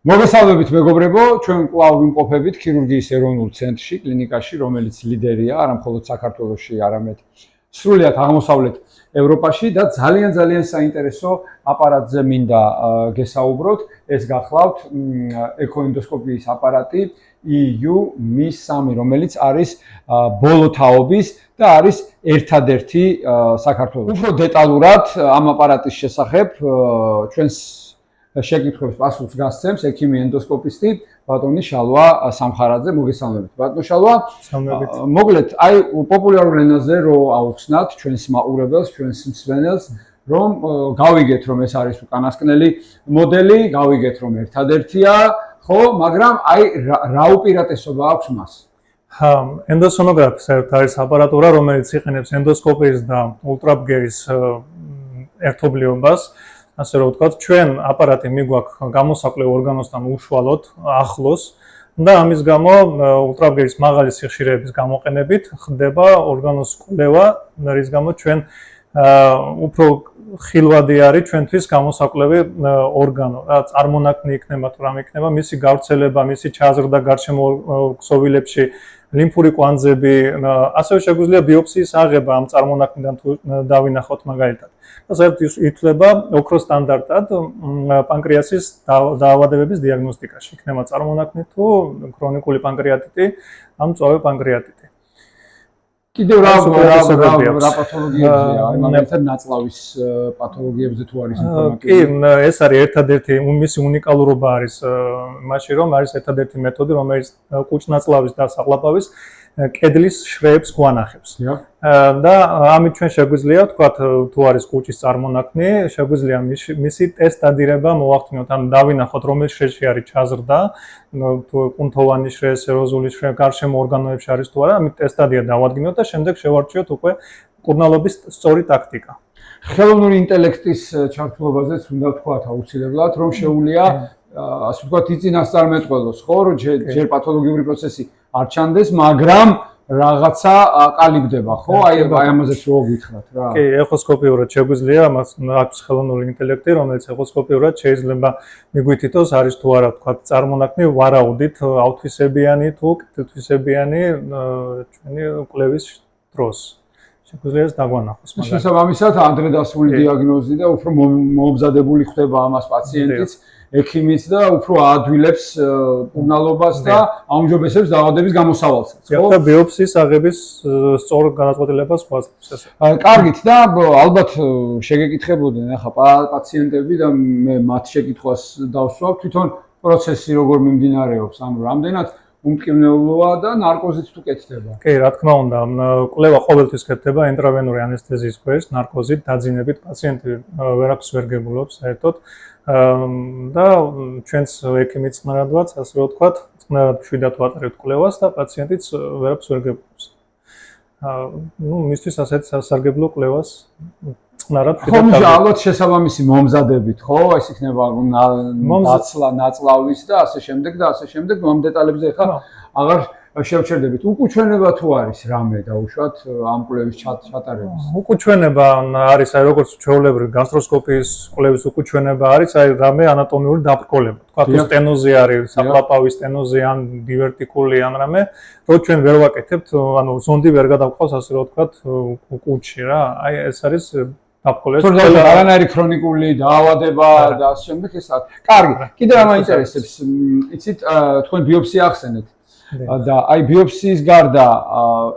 მოგესალმებით მეგობრებო, ჩვენ კვლავ ვიმყოფებით ქირურგიის ეროვნულ ცენტრში, კლინიკაში, რომელიც ლიდერია არა მხოლოდ საქართველოში, არამედ სრულიად აღმოსავლეთ ევროპაში და ძალიან საინტერესო აპარატზე მინდა გესაუბროთ. ეს გახლავთ ეკოენდოსკოპიის აპარატი EU-MIS3, რომელიც არის ბოლო თაობის და არის ერთადერთი საქართველოში. უფრო დეტალურად ამ აპარატის შესახებ ჩვენს შეკითხვებს პასუხს გასცემს ექიმი ენდოსკოპისტი ბატონი შალვა სამხარაძე. მოგესალმებით ბატონო შალვა. მოგლეთ, აი პოპულარულ ენაზე რო აუხსნათ ჩვენს მაყურებელს, ჩვენს მსმენელს, რომ გავიგეთ რომ ეს არის უკანასკნელი მოდელი, გავიგეთ რომ ერთადერთია, ხო, მაგრამ აი რა უპირატესობა აქვს მას? ენდოსონოგრაფი საერთოდ არის აპარატურა, რომელიც იყენებს ენდოსკოპიის და ულტრაბგერის ერთობლიობას. ასე რომ ვთქვათ, ჩვენ აპარატი მიგვაქვს გამოსაკლევ ორგანოსთან უშუალოდ ახლოს და ამის გამო ულტრაბგერის მაღალი სიხშირეების გამოყენებით ხდება ორგანოს კვლევა, რის გამო ჩვენ უფრო ხილვადი არის ჩვენთვის გამოსაკლევი ორგანო. რა წარმონაქმნი იქნება თუ რამ იქნება, მისი გავრცელება, მისი ჩაზრდა გარშემო ქსოვილებში, ლიმფური კვანძები, ასევე შეგვიძლია ბიოპსიის აღება ამ წარმონაქმნიდან თუ დავინახოთ მაგალითად. და საერთოდ ითვლება ოქროს სტანდარტად პანკრეასის დაავადებების დიაგნოსტიკაში. იქნება წარმონაქმნი თუ ქრონიკული პანკრეატიტი, ან მწვავე პანკრეატიტი. კიდევ რა პათოლოგიებია? მაგალითად ნაწლავის პათოლოგიებზე თუ არის ინფორმაცია? კი, ეს არის ერთადერთი, მისი უნიკალურობა არის მაშინ, რომ არის ერთადერთი მეთოდი, რომელიც კუჭ-ნაწლავის და საყლაპავის კედლის შრეებს გვანახებს. და ამით ჩვენ შეგვიძლია ვთქვათ, თუ არის კუჭის წარმონაქმნი, შეგვიძლია მისი ტესტადირება მოვახდინოთ, ან დავინახოთ, რომელ შრეში არის ჩაზრდა, თუ კუნთოვანი შრე, სეროზული შრე, გარშემო ორგანოებში არის თუ არა, ამით ტესტადია დავადგინოთ და შემდეგ შევარჩიოთ უკვე კურნალობის სწორი ტაქტიკა. ხელოვნური ინტელექტის ჩართულობაზეც უნდა ვთქვათ აუცილებლად, რომ შეუძლია ასე ვთქვათ იწინასწარმეტყველოს, ხო, რომ ჯერ პათოლოგიური პროცესი არ ჩანდეს, მაგრამ რაღაცა ყალიბდება, ხო? აი ამაზეც რო გითხრათ რა. კი, ეხოსკოპიურად შეგვიძლია, მას აქვს ხელოვნური ინტელექტი, რომელიც ეხოსკოპიურად შეიძლება მიგვითითოს, არის თუ არა, ვთქვათ, წარმონაქმნი ვარაუდით ავთვისებიანი თუ კეთილთვისებიანი ჩვენი კვლევის დროს. შეგვიძლია ეს დაგვანახოს მაგალითად. შესაბამისად, ადრე დასრული დიაგნოზი და უფრო მომზადებული ხდება ამას პაციენტიც, ექიმიც და უფრო აადვილებს კურნალობას და აუმჯობესებს დაავადების გამოსავალსაც, ხო? და ბიოპსიის აღების სწორ განაწყვეტილებას გვაძლევს. კარგით და ალბათ შეგეკითხებოდნენ ახლა პაციენტები და მე მათ შეკითხვას დავსვავ, თვითონ პროცესი როგორ მიმდინარეობს, ანუ რამდენად უმტკივნეულოა და ნარკოზით თუ კეთდება? კი, რა თქმა უნდა, კვლევა ყოველთვის კეთდება ინტრავენური ანესთეზიის ქვეშ, ნარკოზით დაძინებით, პაციენტი ვერაფერს ვერ გებულობს საერთოდ. და ჩვენც ექიმიც წნარადვაც, ასე რომ ვთქვათ, წნარად შვიდად ვატარებთ კვლევას და პაციენტიც ვერაფერს ვერ გებულობს. მისთვის ასეთ სასარგებლო კვლევას წნარად შვიდად ხო, ალბათ შესაბამისი მომზადებით, ხო? ეს იქნება ნაწლავის და ასე შემდეგ და ასე შემდეგ, ამ დეტალებზე ხა აღარ შევჩერდებით. უკუჩვენება თუ არის რამე დაუშვათ ამ კვლევის ჩატარების? უკუჩვენება არის, აი როგორც ჩვეულებრივი გასტროსკოპიის კვლევის უკუჩვენება არის, აი რამე ანატომიური დაბრკოლება. თქვა თუ სტენოზი არის, საყლაპავის სტენოზი ან დივერტიკული ან რამე, რო ჩვენ ვერ ვაკეთებთ, ანუ ზონდი ვერ გადავყავს, ასე რომ ვთქვათ, კუჭში რა. აი ეს არის დაბრკოლების. თორემ არანაირი ქრონიკული დაავადება და ასე შემდეგ ეს არის. კარგი, კიდევ რა მაინტერესებს, იცით, თქვენ ბიოპსია ახსენეთ. და აი ბიოპსიის გარდა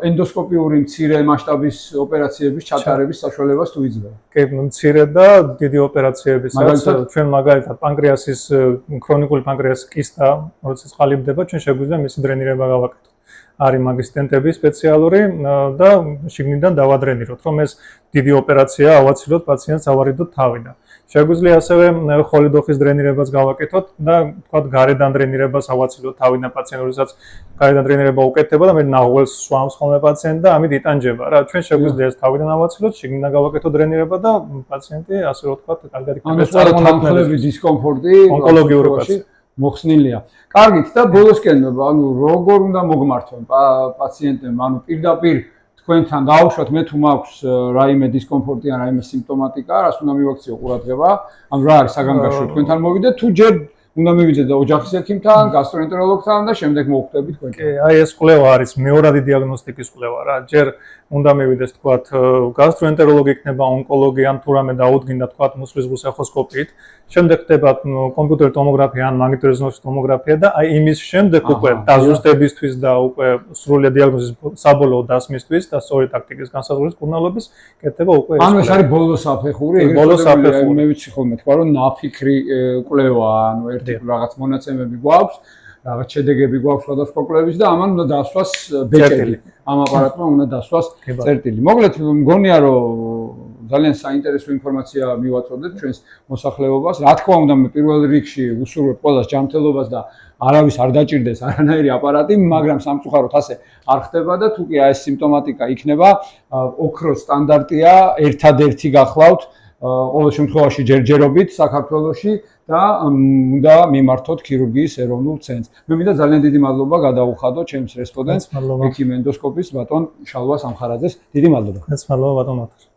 ენდოსკოპიური მცირე მასშტაბის ოპერაციების ჩატარების საშუალებას თუ იძლევა? კი, მცირე და დიდი ოპერაციებისაც ჩვენ მაგალითად პანკრეასის ქრონიკული პანკრეასის კისტა, როდესაც ყალიბდება, ჩვენ შეგვიძლია მისი დრენირება გავაკეთოთ. არის მაგის სტენტები სპეციალური და შიგნიდან დავადრენიროთ, რომ ეს დიდი ოპერაცია ავაცილოთ პაციენტს ავარიდოთ თავიდან. შეგვიძლია ასევე ხოლიდოხის დრენირებას გავაკეთოთ და თქვათ გარედან დრენირებას ავაცილოთ თავიდან პაციენტს, როდესაც გარედან დრენირება უკეთდება და მე ნაღველს სვამს ხოლმე პაციენტი და ამით იტანჯება რა. ჩვენ შეგვიძლია ეს თავიდან ავაცილოთ, შიგნიდან გავაკეთოთ დრენირება და პაციენტი ასე რომ თქვათ კარგად იქნება. ეს წარმონაქმნების დისკომფორტი ონკოლოგიური პაციენტი მოხსნილია. კარგით და ბოლოსკენ, ანუ როგორ უნდა მოგმართონ პაციენტებმა, ანუ პირდაპირ თქვენთან დაუშვათ, მე თუ მაქვს რაიმე დისკომფორტი ან რაიმე სიმპტომატიკა, რას უნდა მივაქციო ყურადღება, ანუ რა არის საგანგაშო თქვენთან მოვიდე, თუ ჯერ უნდა მივიძეთ ოჯახის ექიმთან, გასტროენტეროლოგთან და შემდეგ მოვხვდებით თქვენ. კი, აი ეს კვლევა არის მეორადი დიაგნოსტიკის კვლევა რა. ჯერ უნდა მივიდეს თქვათ გასტროენტეროლოგი იქნება, ონკოლოგი ან თუ რამე დაუდგინდა თქვათ მუსლის ეხოსკოპიით. შემდეგ ხდება კომპიუტერული ტომოგრაფია ან მაგნიტურიზმის ტომოგრაფია და აი იმის შემდეგ უკვე დაზუსტებისთვის და უკვე სრული დიაგნოზის საბოლოო დასმისთვის და სწორი ტაქტიკის განსაზღვრის კურნალობის კეთდება უკვე ეს. ანუ ეს არის ბოლო საფეხური, მე ვიცი ხოლმე თქვა რომ ნაფიქრი კვლევა, ანუ ერთი რაღაც მონაცემები გვაქვს, რაღაც შედეგები გვაქვს სხვადასხვა კვლევების და ამან უნდა დასვას ბეჭედი. ამ აპარატმა უნდა დასვას წერტილი. მოკლედ მგონია რომ ძალიან საინტერესო ინფორმაცია მივაწოდეთ ჩვენს მოსახლეობას. რა თქმა უნდა, მე პირველ რიგში უსურვებ ყველას ჯანმრთელობას და არავის არ დაჭირდეს არანაირი აპარატი, მაგრამ სამწუხაროდ ასე არ ხდება და თუ კი ეს სიმპტომატიკა იქნება, ოქროს სტანდარტია, ერთადერთი გახლავთ ყოველ შემთხვევაში ჯერჯერობით საქართველოში და უნდა მიმართოთ ქირურგიის ეროვნულ ცენტრს. მე მინდა ძალიან დიდი მადლობა გადაუხადო ჩემს რესპონდენტს, ექიმ ენდოსკოპის ბატონ შალვა სამხარაძეს. დიდი მადლობა. მეც მადლობა ბატონ ოთარ.